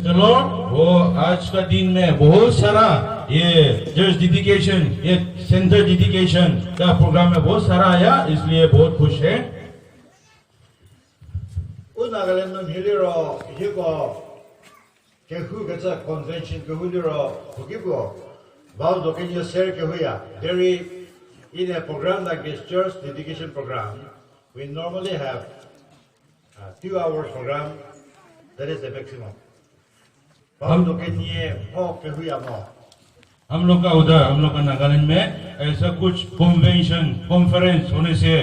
the Lord, वो आज का दिन में बहुत सारा ये चर्च डेडिकेशन, ये सेंटर डेडिकेशन का प्रोग्राम में बहुत सारा आया, इसलिए बहुत खुश है। उन नागालैंड में हिलीरो हिको केहू के साथ कन्वेंशन केहू लिरो हुकीबो बाव दोके ये शेयर के हुआ there in a program like this church dedication program we normally have 2 hours program that is the maximum बाव दोके ये हो के हुआ मो हम लोग का उधर हम लोग का नागालैंड में ऐसा कुछ कन्वेंशन कॉन्फ्रेंस होने से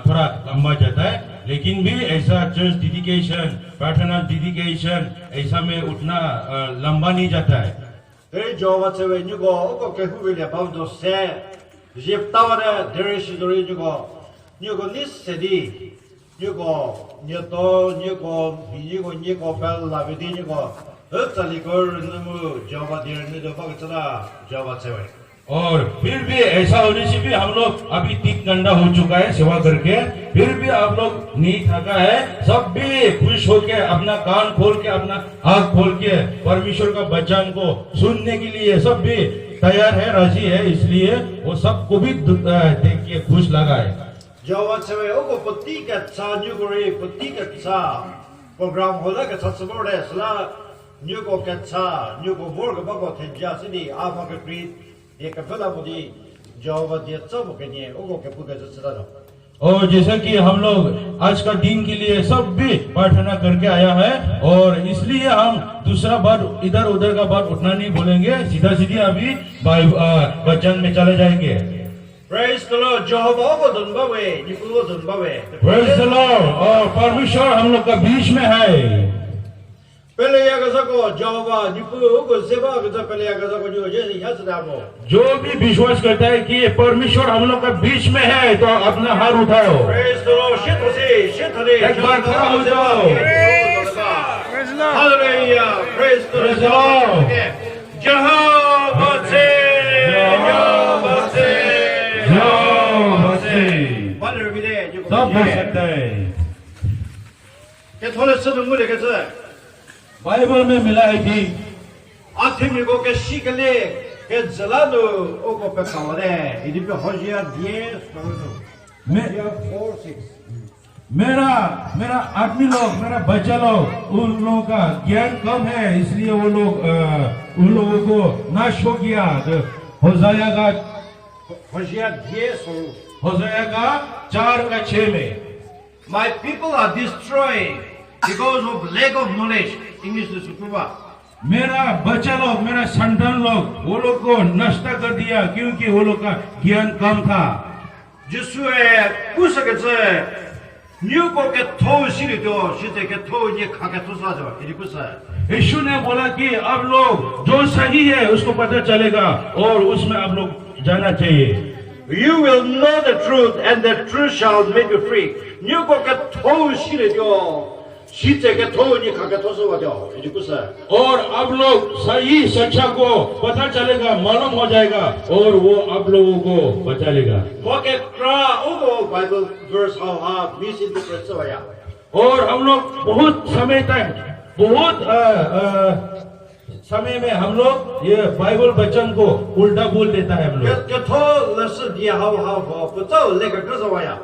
थोड़ा लंबा जाता है, लेकिन भी ऐसा चर्च डेडिकेशन प्रार्थना डेडिकेशन ऐसा में उतना लंबा नहीं जाता है। there जो बात से वे निको को के हुए ले बाव दो से zip Taware there is the निको निस से दी निको निको बेल लाविदी निको और फिर भी ऐसा होने से भी हम लोग अभी 3 घंटा हो चुका है सेवा करके, फिर भी आप लोग नहीं थका है, सब भी खुश होके अपना कान खोल के अपना आँख खोल के परमेश्वर का वचन को सुनने के लिए सब भी तैयार है, राजी है, इसलिए वो सबको भी देख के खुश लगा है। Nyugo ketsa, nyugo morga bago tenja sidi ama ke prit ye kapela mudi jawab दिया सब के लिए ओगो के पूरे जसरा और जैसा कि हम लोग आज का दिन के लिए सब भी प्रार्थना करके आया है, और इसलिए हम दूसरा बार इधर उधर का बात उतना नहीं बोलेंगे, सीधा सीधी अभी वचन में चले जाएंगे। Praise the Lord, Jehovah को धन्यवाद, निकुल को धन्यवाद। Praise the Lord, और परमेश्वर हम लोग का बीच में है। पहले या को जवाबा निपुण को सेवा को पहले या को जो जैसे यहाँ से दामो जो भी विश्वास करता है कि परमेश्वर हम लोग का बीच में है तो अपना हाथ उठाओ। Praise the Lord, एक बार खड़ा हो जाओ। Hallelujah, praise the Lord। Jehovah से बालर भी दे सब हो सकता है। क्या थोड़े से मुझे कैसे बाइबल में मिला है कि आत्मिकों के शिकले के जलानो ओको पे कावरे इधर पे होशियार दिए मेरा आदमी लोग मेरा बच्चा लोग उन लोगों का ज्ञान कम है, इसलिए वो लोग उन लोगों को नाश हो गया। होशाया का होशियार दिए होशाया का 4:6 में My people are destroyed because of lack of knowledge. English to सुपुबा मेरा बच्चा लोग मेरा संतान लोग वो लोग को नष्ट कर दिया क्योंकि वो लोग का ज्ञान कम था। जिससे कुछ कैसे न्यू को के थो सिरी तो सीधे के थो ये खा के तो साजो ये कुछ है। यीशु ने बोला कि अब लोग जो सही है उसको पता चलेगा और उसमें अब लोग जाना चाहिए। You will know the truth and the truth shall make you free. New को के थो सिरी तो सीधे के थो ये खा के तो साजो ये कुछ है। और अब लोग सही सच्चा को पता चलेगा, मालूम हो जाएगा और वो अब लोगों को बचा लेगा। वो के क्रा ओगो बाइबल वर्स हाउ हाफ मिस इन द सोया और हम लोग बहुत समय तक बहुत समय में हम लोग ये बाइबल वचन को उल्टा बोल देता है। हम लोग के थो लसन दिया हाउ हाउ पतो लेकर के सोया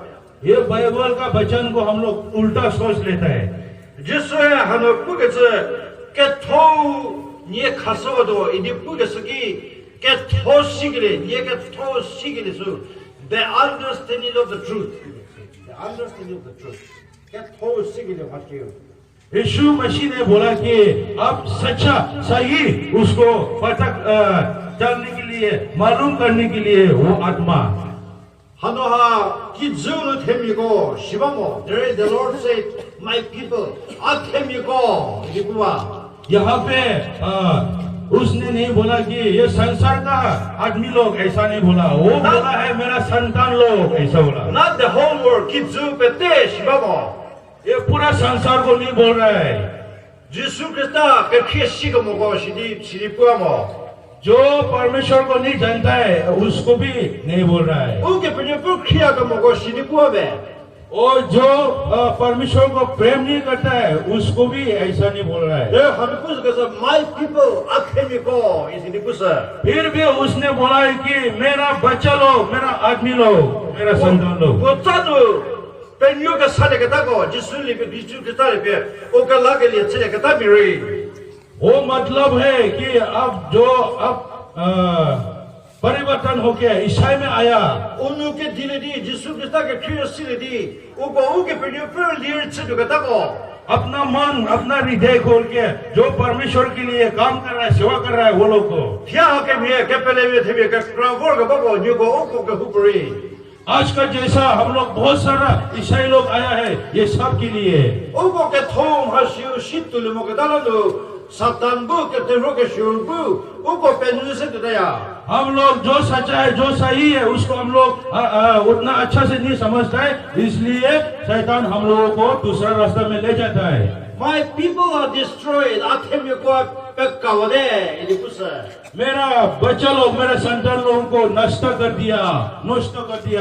ये बाइबल का वचन को हम लोग उल्टा सोच लेता है। जिससे हम पूरे से के थो ये खासो दो इधर पूरे सकी के थो सीखले ये के थो सीखले सो the understanding of the truth के थो सीखले भाषियों यीशु मसीह ने बोला कि अब सच्चा सही उसको पता जानने के लिए मालूम करने के लिए वो आत्मा 하노하 기준을 템이고 시바모 there is the Lord said my people are 템이고 이구와 यहाँ पे उसने नहीं बोला कि ये संसार का आदमी लोग ऐसा नहीं बोला, वो बोला है मेरा संतान लोग ऐसा बोला। not the whole world 기준 पेटे 시바모 ये पूरा संसार को नहीं बोल रहा है। यीशु क्रिस्ता के खेसिको मोको सिदी पुआमो जो परमेश्वर को नहीं जानता है उसको भी नहीं बोल रहा है। उनके पीछे पुखिया का मोको सिदी पुआबे और जो परमेश्वर को प्रेम नहीं करता है उसको भी ऐसा नहीं बोल रहा है। 这很多故事可是 My people are coming for， 意思的故事。 फिर भी उसने बोला है कि मेरा बच्चा लोग, मेरा आदमी लोग, मेरा संतान लोग। 我站住，本有个啥的个大个，就是里边必须个啥里边，我个那个里吃的个大米瑞。 वो मतलब है कि अब जो अब परिवर्तन हो गया, ईसाई में आया। उनके दिले दी जिसु क्रिस्ता के क्रियाशील दी उनके पेड़ियों पर लीड से जो कहता को अपना मन, अपना हृदय खोल के जो परमेश्वर के लिए काम कर रहा है, सेवा कर रहा है, वो लोग को क्या के में के पहले में थे के क्रावर के बको न्यू को उनको के हुपरी। आज का जैसा हम लोग बहुत सारा ईसाई लोग आया है, ये सब के लिए उनको के थोम हसियो शीतुल मो के दालो सातान बु के तेरो के शुरबु उनको पेनु से दया। हम लोग जो सच्चा है, जो सही है, उसको हम लोग उतना अच्छा से नहीं समझता है, इसलिए शैतान हम लोगों को दूसरा रास्ता में ले जाता है। My people are destroyed. आखिर में को पेकावदे ये कुछ मेरा बच्चा लोग, मेरा संतान लोगों को नष्ट कर दिया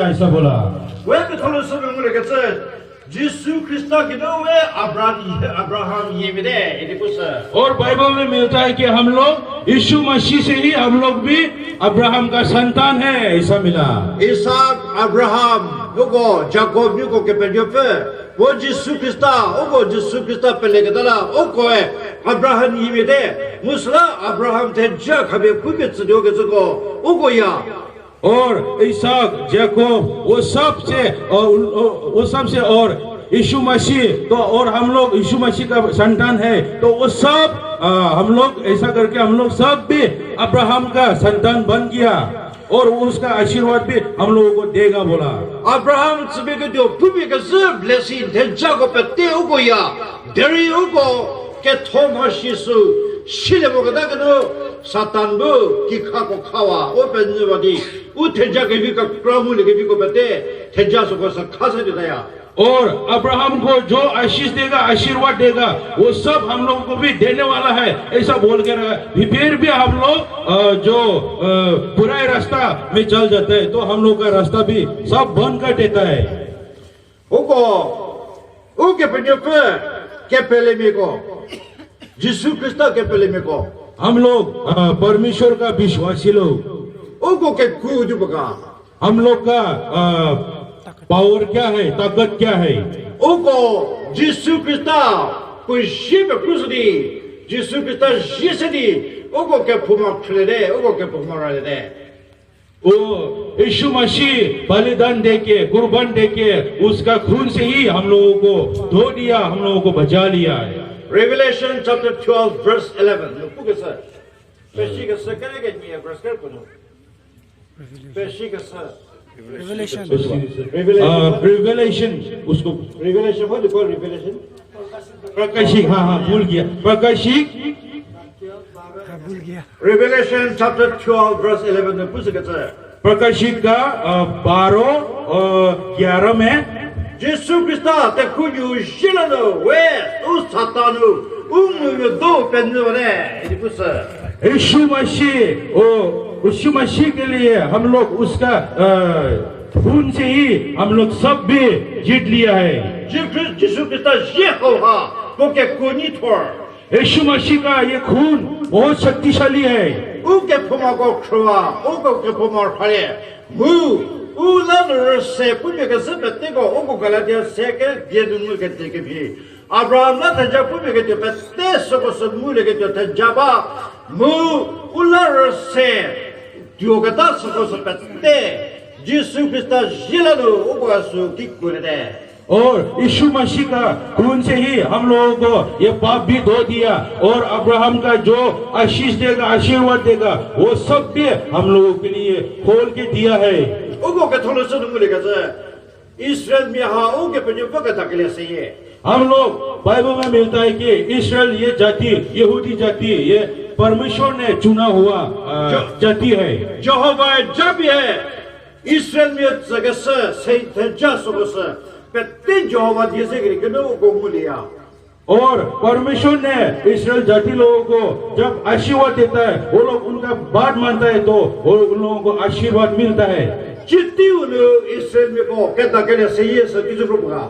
ऐसा बोला। वे भी थोड़ा सा में मुझे कहते जिसु क्रिस्ता की दो वे अब्राहम ये भी दे ये कुछ। और बाइबल में मिलता है कि हम लोग यीशु मसीह से ही हम लोग भी अब्राहम का संतान है, ऐसा मिला। इसहाक अब्राहम वो याकूब को के पेड़ियों पे वो जिसु क्रिस्ता वो जिसु क्रिस्ता पे लेके चला वो को है अब्राहम ये भी दे मुसला अब्राहम थे जग हमें कुछ चीजों के चुको वो को या और इसहाक, याकूब वो सबसे और यीशु मसीह तो और हम लोग यीशु मसीह का संतान है, तो वो सब हम लोग ऐसा करके हम लोग सब भी अब्राहम का संतान बन गया और उसका आशीर्वाद भी हम लोगों को देगा बोला। अब्राहम सभी के जो भूमि का सब ब्लेसिंग थे जागो पे ते उको या देरी उको के थोमस यीशु शिले मोगदा के नो सातान बु की खा को खावा वो पेंजवादी वो तेजा के भी का प्रभु के भी को बते तेजा सो को खा से दया। और अब्राहम को जो आशीष देगा, आशीर्वाद देगा, वो सब हम लोगों को भी देने वाला है, ऐसा बोल के रहा। फिर भी हम लोग जो बुराई रास्ता में चल जाते हैं तो हम लोग का रास्ता भी सब बंद कर देता है। उनके पेड़ियों पे के पहले में को जिसु क्रिस्ता के पहले में को हम लोग परमेश्वर का विश्वासी लोग, उनको के कूद बका हम लोग का पावर क्या है, ताकत क्या है, उनको जिसु क्रिस्ता कोई शिव क्रूस दी जिसु क्रिस्ता जीस दी उनको के फुमा खले दे उनको के फुमा रले दे वो यीशु मसीह बलिदान देके, कुर्बान देके उसका खून से ही हम लोगों को धो दिया, हम लोगों को बचा लिया है। Revelation chapter 12 verse 11 look sir Peshiga sir can I get me a verse कर करो Peshiga sir Revelation Revelation उसको Revelation what do you call Revelation प्रकाशिक, हाँ भूल गया, प्रकाशिक भूल गया। Revelation chapter 12 verse 11 में पूछ कहता है प्रकाशिक का 12-11 में जिसु क्रिस्ता ते कुयु शिलानो वे उस सातानु उन्होंने दो पेंने वाले ये पूछ यीशु मसीह के लिए हम लोग उसका खून से ही हम लोग सब भी जीत लिया है। जिसु क्रिस्ता ये होगा वो के कोनी थोर यीशु मसीह का ये खून बहुत शक्तिशाली है। उनके फुमा को खुआ उनके फुमा फले मु उलानर से पुण्य के सब बत्ते को उनको गलातिया से के ये दुनिया के ते के भी अब्राहम ना था जब पुण्य के ते बत्ते सब मूल के ते जाबा मु उलानर से दियोगता सब बत्ते जिसु क्रिस्ता जिलानो उबासु की कुरे और यीशु मसीह का खून से ही हम लोगों को ये पाप भी धो दिया और अब्राहम का जो आशीष देगा, आशीर्वाद देगा, वो सब भी हम लोगों के लिए खोल के दिया है। उनको के थोड़ा सा दूर लेकर जाए इस्राएल में हाँ उनके पंजों पर तक ले सही है। हम लोग बाइबल में मिलता है कि इस्राएल ये जाति, यहूदी जाति, ये परमेश्वर ने चुना हुआ जाति है। यहोवा जब है इस्राएल में जगह से सही जासों से प्रत्येक यहोवा जैसे कि नो को मुलिया और परमेश्वर ने इस्राएल जाति लोगों को जब आशीर्वाद देता है, वो लोग उनका बात मानता है तो वो उन लोगों को आशीर्वाद मिलता है। चिट्टी उन्हें इसराइल में को कहता के लिए सही है सब किसी ग्रुप का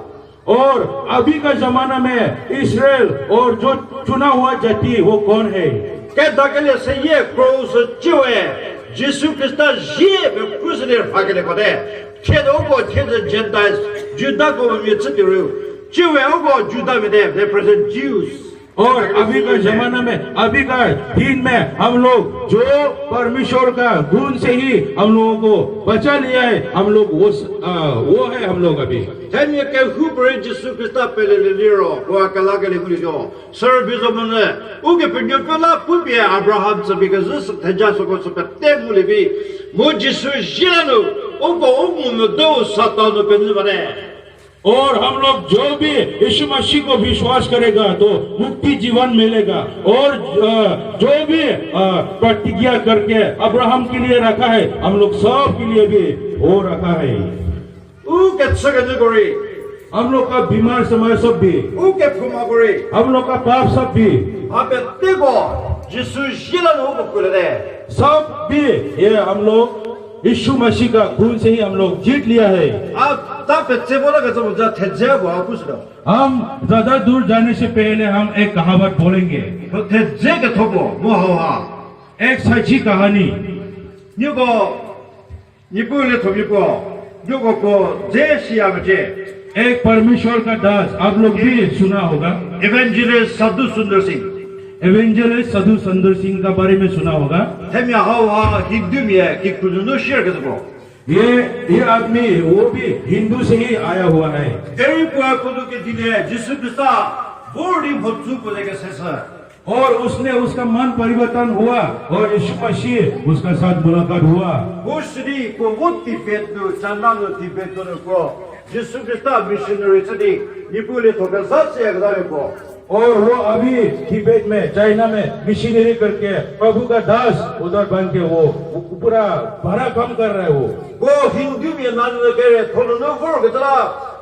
और अभी का जमाना में इसराइल और जो चुना हुआ जाति वो कौन है कहता के लिए सही है क्रोस जो है यीशु क्रिस्ता ये में क्रूस ने भाग ले पड़े खेद ओको खेद जेंटा जुदा को में चिट्टी रू जो है ओको जुदा में दे represent Jews और अभी का जमाना में अभी का दिन में हम लोग जो परमेश्वर का गुण से ही हम लोगों को बचा लिया है हम लोग वो है हम लोग अभी Tanya ke hubere Jesu Christa pele le liro wa kala ke le kulio service omne uge penyo pela pubia Abraham se because thaja so ko so te mule bi mo Jesu jirano ogo omu do satan no penyo bane और हम लोग जो भी यीशु मसीह को विश्वास करेगा तो मुक्ति जीवन मिलेगा और जो भी प्रतिज्ञा करके अब्राहम के लिए रखा है हम लोग सब के लिए भी हो रखा है uge tsagane gori हम लोग का बीमार समय सब भी uge phuma gori हम लोग का पाप सब भी abe tego Jesu jirano ogo kulere सब भी ये हम लोग यीशु मसीह का खून से ही हम लोग जीत लिया है ta pe tsebola ke so ja theje bo akusdo हम ज्यादा दूर जाने से पहले हम एक कहावत बोलेंगे theje ke thobo mo ha एक सच्ची कहानी Nyugo Nipule Tobipo Nyugo ko Jeshiamje एक परमेश्वर का दास आप लोग भी सुना होगा Evangelist Sadhu Sundar Singh evangelist Sadhu Sundar Singh का बारे में सुना होगा Temya Hawa Hindu me ki kuduno share ke ये आदमी वो भी हिंदू से ही आया हुआ है Eri po kudu ke dile Jesu Krista bodi bhotsu ko de ke sesa और उसने उसका मन परिवर्तन हुआ और यीशु मसीह उसका साथ मुलाकात हुआ Boshri ko wotti petno chanano tibetno ko Jesu Krista missionary chadi Nipule thoka satse agdare ko और वो अभी तिब्बत में चाइना में मिशनरी करके प्रभु का दास उधर बन के वो पूरा बड़ा काम कर रहा है वो Go Hindu me nanu ke thono no vor ke tara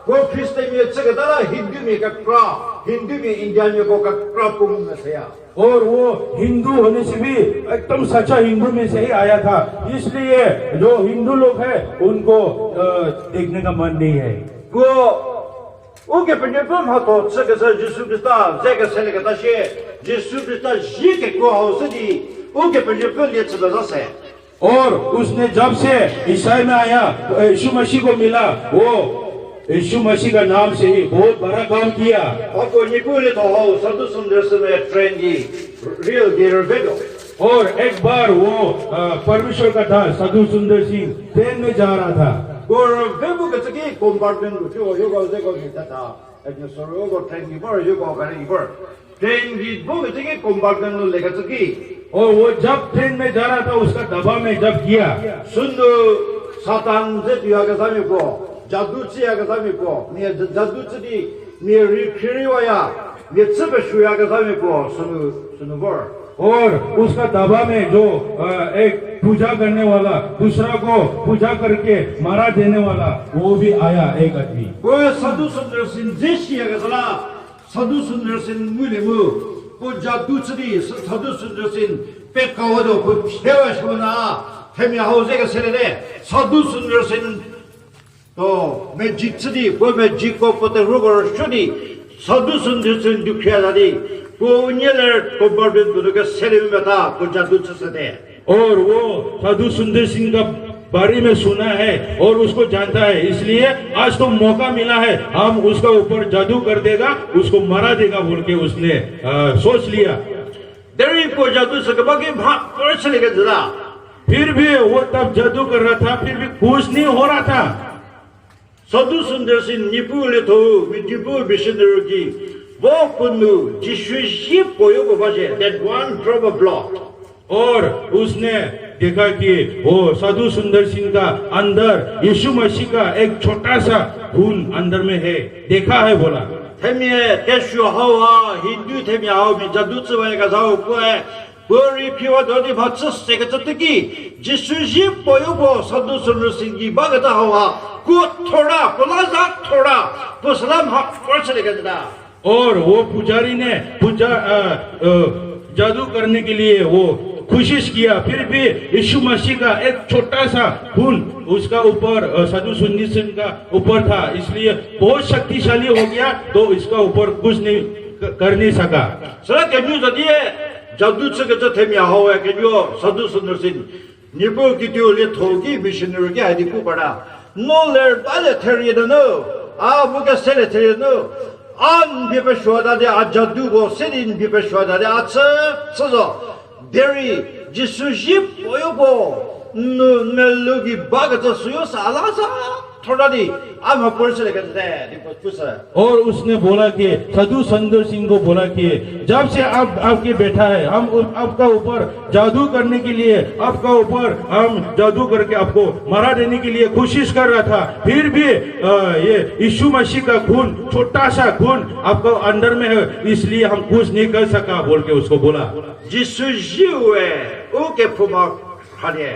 go Christian me che ke tara Hindu me ka kra Hindu me Indian me ko ka kra pum me se ya और वो हिंदू होने से भी एकदम सच्चा हिंदू में से ही आया था इसलिए जो हिंदू लोग हैं उनको देखने का मन नहीं है Go Uge penye pum ha to che ke se Jesu Krista ze ke se le ke ta she Jesu Krista ji ke ko ha se di Uge penye pum le che da se और उसने जब से ईसाई में आया यीशु मसीह को मिला वो यीशु मसीह का नाम से ही बहुत बड़ा काम किया Ako Nipule to ha Sadhu Sundar se me train gi real gear vedo और एक बार वो परमेश्वर का दास साधु सुंदर सिंह ट्रेन में जा रहा था Go vebu ke tki compartment ko yo go ze ko ni ta ta ek soro go train gi bar yo go gari bar train gi bo ke tki compartment lo le ke tki और वो जब train में जा रहा था उसका दबा में जब किया Sundu Satan ze dia ke sami ko jadu chi ya ke sami ko ni jadu chi di ni rikiri wa ya ni tsebe shu ya ke sami ko sunu bar और उसका दबा में जो एक पूजा करने वाला दूसरा को पूजा करके मारा देने वाला वो भी आया एक आदमी Go Sadhu Sundar Singh je shi ya ke sala Sadhu Sundar Singh mule mu ko jadu chi di Sadhu Sundar Singh pe ka wa do ko chewa shu na Temi ha ze ke sele de Sadhu Sundar Singh to magic chi di ko magic ko pote rugor shudi Sadhu Sundar Singh dukya da di को उन्हें compartment दोनों के cell में बैठा को जादू चलते हैं और वो साधु सुंदर सिंह का बारे में सुना है और उसको जानता है इसलिए आज तो मौका मिला है हम उसका ऊपर जादू कर देगा उसको मारा देगा बोल के उसने सोच लिया देरी को जादू से बाकी भाग कर चले गए जरा फिर भी वो तब जादू कर रहा था फिर भी खुश नहीं हो रहा था साधु सुंदर सिंह निपुले तो निपुल मिशनरी की वो कुन्नू जिसुजी पोयो को बचे that one drop of blood और उसने देखा कि वो साधु सुंदर सिंह का अंदर यीशु मसीह का एक छोटा सा खून अंदर में है देखा है बोला तेमिए केशु हावा हिंदू तेमिए हाव में जादू चवाए का जाओ को है बोरी पिवा दोदी भाचस से के तकी जिसुजी पोयो को साधु सुंदर सिंह की बागता हावा को थोड़ा पुलाजा थोड़ा पुसलाम हक पर चले गया और वो पुजारी ने जादू करने के लिए वो कोशिश किया, फिर भी यीशु मसीह का एक छोटा सा खून उसका ऊपर साधु सुन्नी सिंह का ऊपर था, इसलिए बहुत शक्तिशाली हो गया, तो इसका ऊपर कुछ नहीं कर नहीं सका। सर कैन्यू जदिए जादू से के तो थेमिया हो है कैन्यू साधु सुन्नी सिंह निपो की त्यो ले थोगी मिशनरी के आदि को बड़ा नो लेर बाले थेरी नो आ मुके सेले थेरी नो an bipe shoda de ajadu go sedin bipe shoda de atse sozo deri jisujip oyobo nu melugi bagata suyo salasa थोड़ा दी अब हम पुलिस लेकर जाते हैं और उसने बोला कि साधु सुंदर सिंह को बोला कि जब से आप आपके बैठा है, हम आपका ऊपर जादू करने के लिए, आपका ऊपर हम जादू करके आपको मारा देने के लिए कोशिश कर रहा था, फिर भी ये यीशु मसीह का खून, छोटा सा खून आपको अंदर में है, इसलिए हम कुछ नहीं कर सका बोल के उसको बोला। जिसु जीव है ओके फुमा खाने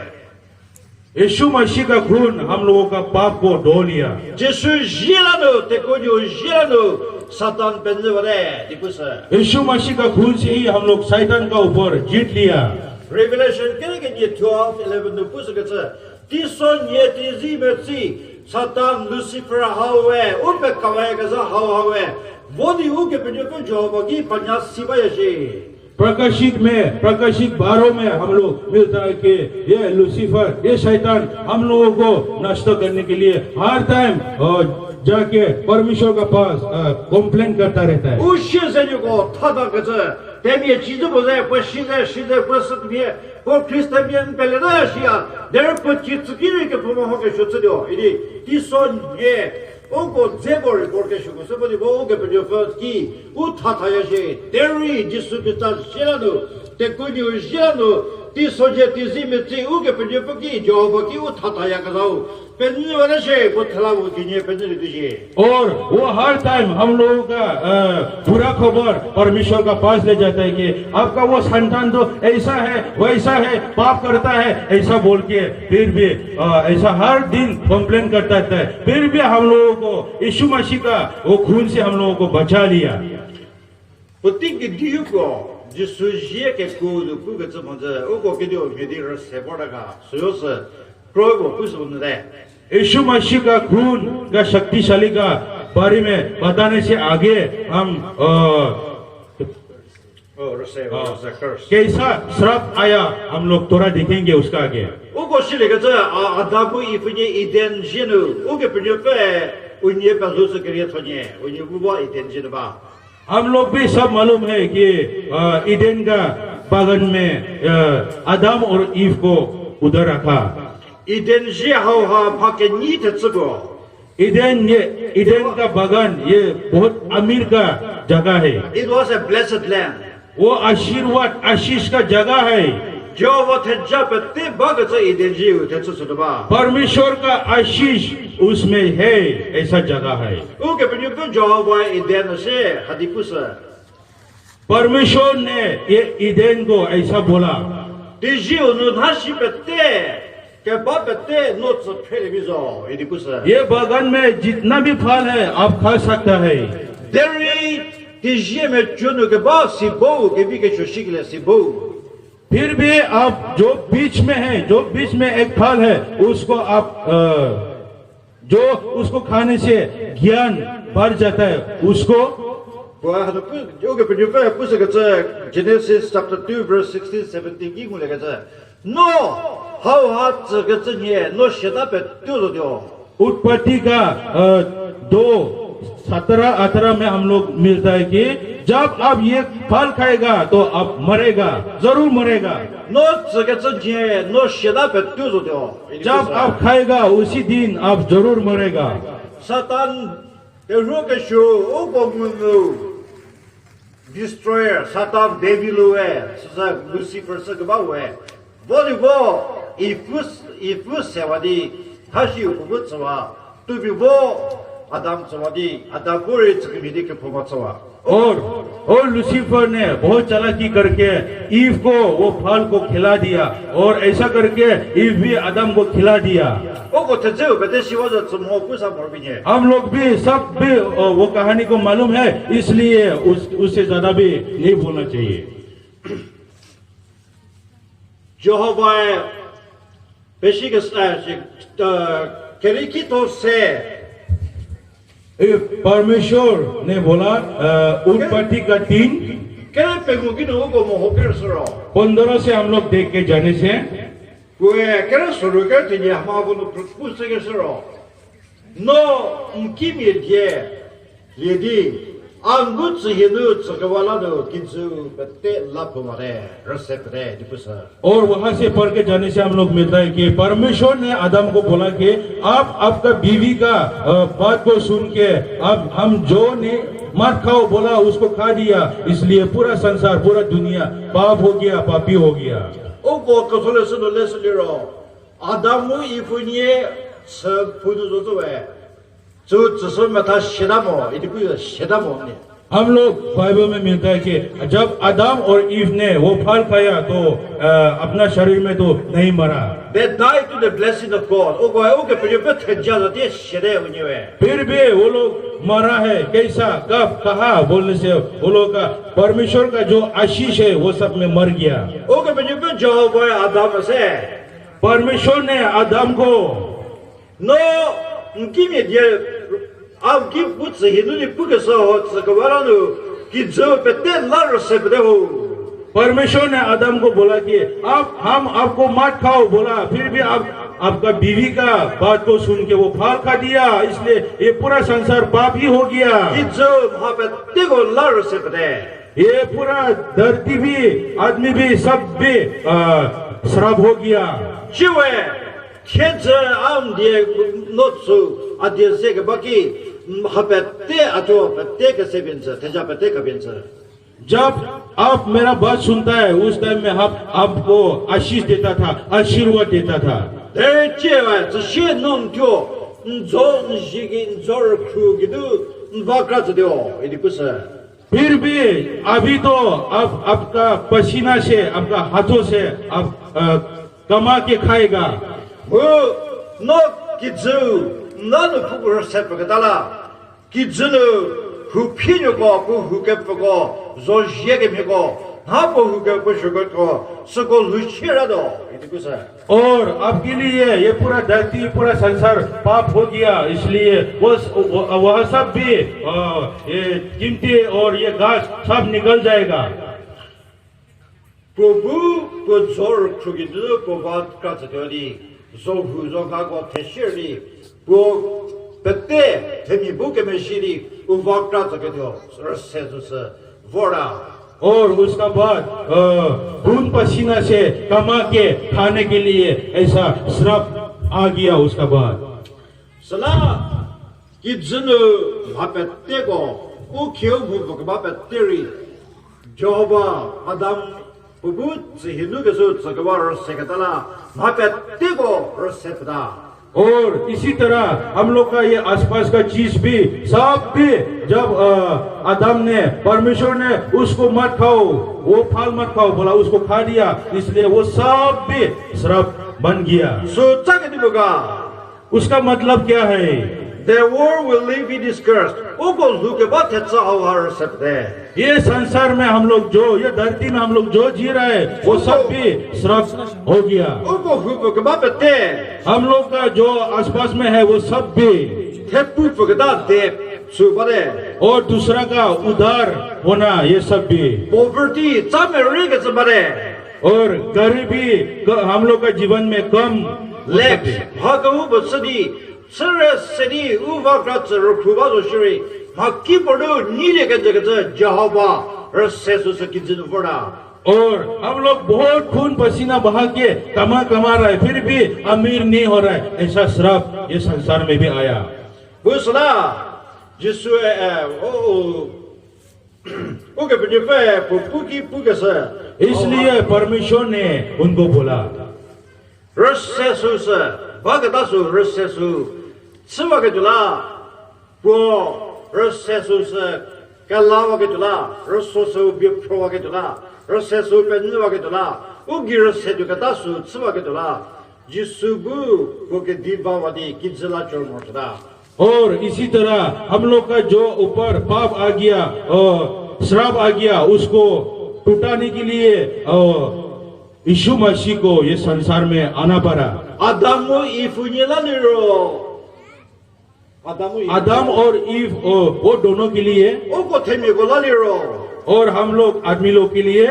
यीशु मसीह का खून हम लोगों का पाप को धो लिया। जिसु जिलानो ते को जो जिलानो सातान पेंजे वाले दिपुस यीशु मसीह का खून से ही हम लोग शैतान का ऊपर जीत लिया। रेवलेशन के ये 12:11 नो पुस के तीसों ये तीजी में सी सातान लूसीफर हावे उन पे कवाए का हावे वो दी उनके पे जो बगी पन्या सिवायशी प्रकाशित 12 में हम लोग मिलता है कि ये लूसीफर, ये शैतान हम लोगों को नष्ट करने के लिए हर टाइम जाके परमेश्वर के पास कंप्लेन करता रहता है। उस से जो को थादा के तेमिए चीज़ बोले पर सीधे पर सत्य पर क्रिस्टियन पहले ना शिया देर पर चीज़ की के पुमा हो के शुद्ध दो इधर तीसों ये उनको जेबर रिपोर्ट के शुरू से बोली वो उनके पर जो फर्स्ट की उठाता है ये तेरी जिसु पिता शिलानो ते कोई शिलानो तीसों जे तीसी में थी उनके पर जो की जो बकी उठाता है कदाऊ पेन्नी वाले से वो थला वो किन्हीं पेन्नी दीजिए और वो हर टाइम हम लोगों का बुरा खबर परमेश्वर का पास ले जाता है कि आपका वो संतान तो ऐसा है वैसा है पाप करता है ऐसा बोल के, फिर भी ऐसा हर दिन कंप्लेन करता है, फिर भी हम लोगों को यीशु मसीह का वो खून से हम लोगों को बचा लिया। पुतिक दियो को जिसु जे के कोड पुगे जमजे उको के दियो मेदीर से बड़का सोयोस प्रोगो कुछ बनते यीशु मसीह का खून का शक्तिशाली का बारे में बताने से आगे हम कैसा श्राप आया हम लोग थोड़ा देखेंगे उसका आगे। उको शिलेगा जो आदाबु इफने इडेन जिनु उके प्रियोपे उन्ये पाजुस करिए थोने उन्ये बुबा इडेन जिनबा हम लोग भी सब मालूम है कि ईडेन का बागान में आदम और ईव को उधर रखा। ईडेन जी हाउ हा भाके नीट चुको ईडेन का बागान ये बहुत अमीर का जगह है। It was a blessed land. वो आशीर्वाद आशीष का जगह है। जो वो थे जब ते बाग से ईडेन जी उठे चुचुदबा परमेश्वर का आशीष उसमें है, ऐसा जगह है। उके प्रियोपे जो वो ईडेन से हदीपुस परमेश्वर ने ये ईडेन को ऐसा बोला तेजी उन्हाशी पत्ते के बापते नोट्स टेलीविजन हदीपुस ये बागान में जितना भी फल है आप खा सकता है। देरी तेजी में चुनो के बाद सिबो के भी के शोशिकले सिबो फिर भी आप जो बीच में है, जो बीच में एक फल है उसको आप जो उसको खाने से ज्ञान बढ़ जाता है उसको Genesis chapter 2 verse 16-17 की मुझे कहता है नो हाउ हाथ के चन्ये नो शेता पे त्यो दो उत्पत्ति का 2:17-18 में हम लोग मिलता है कि जब आप ये फल खाएगा तो आप मरेगा, जरूर मरेगा। नो के चन्ये नो शेता पे त्यो दो जब आप खाएगा उसी दिन आप जरूर मरेगा। सातान के शो ओ बोमुनु destroyer सातान डेविल है सजा लूसीफर से गबाव है वो इफुस सेवादी हाशी उपगुत्सवा तू भी वो आदम सवादी आदम पूरे चक्रीदी के फुमात्सवा और लूसीफर ने बहुत चालाकी करके ईव को वो फल को खिला दिया और ऐसा करके ईव भी आदम को खिला दिया। हम लोग भी सब भी वो कहानी को मालूम है, इसलिए उससे ज्यादा भी नहीं बोलना चाहिए। Jehovah Beshigas Kerikito se परमेश्वर ने बोला उत्पत्ति का 3 Kera Pegugino como Hokersoro. 15 से हम लोग देख के जाने से Kera Soruga tinya Hamabuno Pusagesoro. No Mkimi die Lidi Anguts Hinu Sakavalano Kinsu Bate Lapomare Resepre Dipusa. और वहां से पढ़ के जाने से हम लोग मिलता है कि परमेश्वर ने आदम को बोला कि आप आपका बीवी का बात को सुन के अब हम जो ने मत खाओ बोला उसको खा दिया इसलिए पूरा संसार पूरा दुनिया पाप हो गया पापी हो गया Ogo Katolesuno Lesliro Adamu Ifunie Puduzoe. So Mata Shedamo, it is Shedamo. हम लोग बाइबल में मिलता है कि जब आदम और ईव ने वो फल खाया तो अपना शरीर में तो नहीं मरा They died to the blessing of God. Ogo Pujabet Shede. फिर भी वो लोग मरा है कैसा कब कहा बोलने से वो लोग का परमेश्वर का जो आशीष है वो सब में मर गया Ogo Pujabet Jehovah Adam say, परमेश्वर ने आदम को No, give me dear. I'll give what's a Hindu Pukaso, Sakavarano, Kidzo, but then Lara Sebedo. परमेश्वर ने आदम को बोला कि आप हम आपको मत खाओ बोला फिर भी आप आपका बीवी का बात को सुन के वो फल खा दिया इसलिए ये पूरा संसार पापी हो गया Kidzo, Habetigo Lara Sebede. ये पूरा धरती भी आदमी भी सब भी श्राप हो गया Chiwe, kids on the not so at the Zegabaki, Habete Ato, Pateka Sebinza, Tejapateka Binza. जब आप मेरा बात सुनता है उस टाइम में हम आपको आशीष देता था आशीर्वाद देता था There, Chiwe, the shit non to Zon Jigin Zor Krugidu, Vakratio, Edipusa. फिर भी अभी तो आप आपका पसीना से आपका हाथों से आप कमा के खाएगा No Kizu, none of who were separate. Kizu, who Pinugo, who kept for go, Zojegamigo, Hapo who kept for Sugato, Soko Luchirado, Edipusa. और आपके लिए ये पूरा धरती पूरा संसार पाप हो गया इसलिए वह सब भी ये कीमती और ये घास सब निकल जाएगा Probu, good Zor Krugidu, Bobat Katakari, Zohu Zogago Teshiri, Bo Pete, Temi Bukameshiri, Uvak Katakadio, Rasetus, Vora. और उसका बाद खून पसीना से कमा के खाने के लिए ऐसा श्राप आ गया उसका बाद Sala, Kidzunu, Mapetego, Ukyo, Mapeteri, Jehovah, Adam, Ubut, Hinugasut, Sagavar, Sekatala, Mapetego, Rosepda. और इसी तरह हम लोग का ये आसपास का चीज भी सब भी जब आदम ने परमेश्वर ने उसको मत खाओ वो फल मत खाओ बोला उसको खा दिया इसलिए वो सब भी श्राप बन गया So, Takadibuga, उसका मतलब क्या है the world will leave be discursed. Ugo Lukabat Hetsa Sepde. ये संसार में हम लोग जो ये धरती में हम लोग जो जी रहे हैं वो सब भी श्राप हो गया Ugo Hubukabate, हम लोग का जो आसपास में है वो सब भी Tepu Fugada de Subade, और दूसरा का उधार होना ये सब भी Poverty, Tamariga Sabade, और गरीबी हम लोग का जीवन में कम Lex, Hagahuba City, Saras City, Uvakrat, Rukubazo Shiri, Makipodu, Nilika Jehovah, Rasesus Kidzin Vorda. और हम लोग बहुत खून पसीना बहा के कमा रहे हैं फिर भी अमीर नहीं हो रहा है ऐसा श्राप ये संसार में भी आया Busla, Jesu, Uga Pudife, Puki Pugasa, इसलिए परमेश्वर ने उनको बोला Rasesus, Bagadasu, Rasesu, Simakatula, Bo, Rasesus, Kalavakatula, Rasosu, Biprovakatula, Rasesu, Penuvakatula, Ugi Rasedukatasu, Simakatula, Jisubu, Bukadibavadi, Kidzilla Chormotla. और इसी तरह हम लोग का जो ऊपर पाप आ गया और श्राप आ गया उसको टूटाने के लिए यीशु मसीह को ये संसार में आना पड़ा। 아담모 이분이라니로 आदम और ईव वो दोनों के लिए 오고 테미고라니로 और हम लोग आदमी लोग के लिए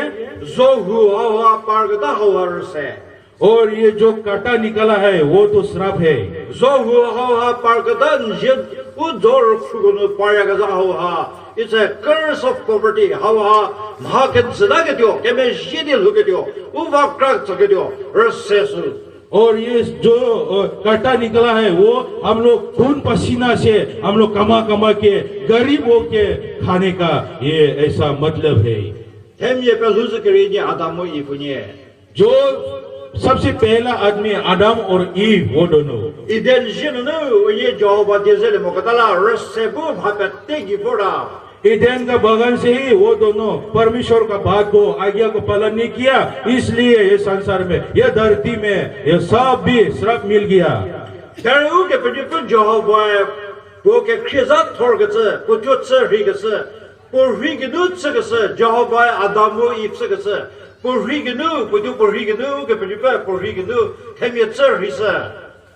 조후 하와 파르다 하와르세 और ये जो कांटा निकला है वो तो श्राप है। 조후 하와 파르다 제 우도르 푸고노 파야가자 하와 It's a curse of poverty. 하와 마켓 지나게 되어 개매 시딜 후게 되어 우박락 저게 되어 रसेसु और ये जो कांटा निकला है वो हम लोग खून पसीना से हम लोग कमा कमा के गरीब होके खाने का ये ऐसा मतलब है। 템예 벨루즈케리니 아담모 이분이 जो सबसे पहला आदमी आदम और ईव वो दोनों 이덴 신은우 이 조바 데젤 모카달라 रसेबु भापेते गि보라 ईदेन का बगान से ही वो दोनों परमेश्वर का बात को आज्ञा को पालन नहीं किया, इसलिए ये संसार में ये धरती में ये सब भी श्राप मिल गया। 결국에 그리고 조바의 보게 크리자 톨게스 고조츠 리게스 보리게도 츠게스 조바의 아담모 입스게스 보리게도 고조 보리게도 그리고 보리게도 템예츠 리스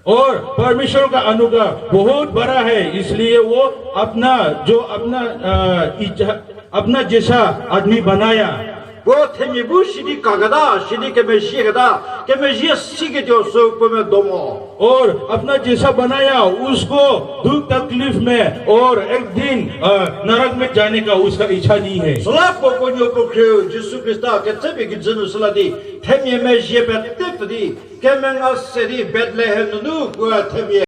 और परमेश्वर का अनुग्रह बहुत बड़ा है, इसलिए वो अपना जो अपना जैसा आदमी बनाया। वो 템예부 시디 가가다 시디 केमे시가다 केमे시에 시게 되어서 보면 도모 और अपना जैसा बनाया उसको दुख तकलीफ में और एक दिन नरक में जाने का उसका इच्छा नहीं है। 슬라포 고뇨포크 예수 그리스도 개체비 기준으로 슬라디 템예메시에 베테프디 केमेंग아세디 베틀레헴 누구 템예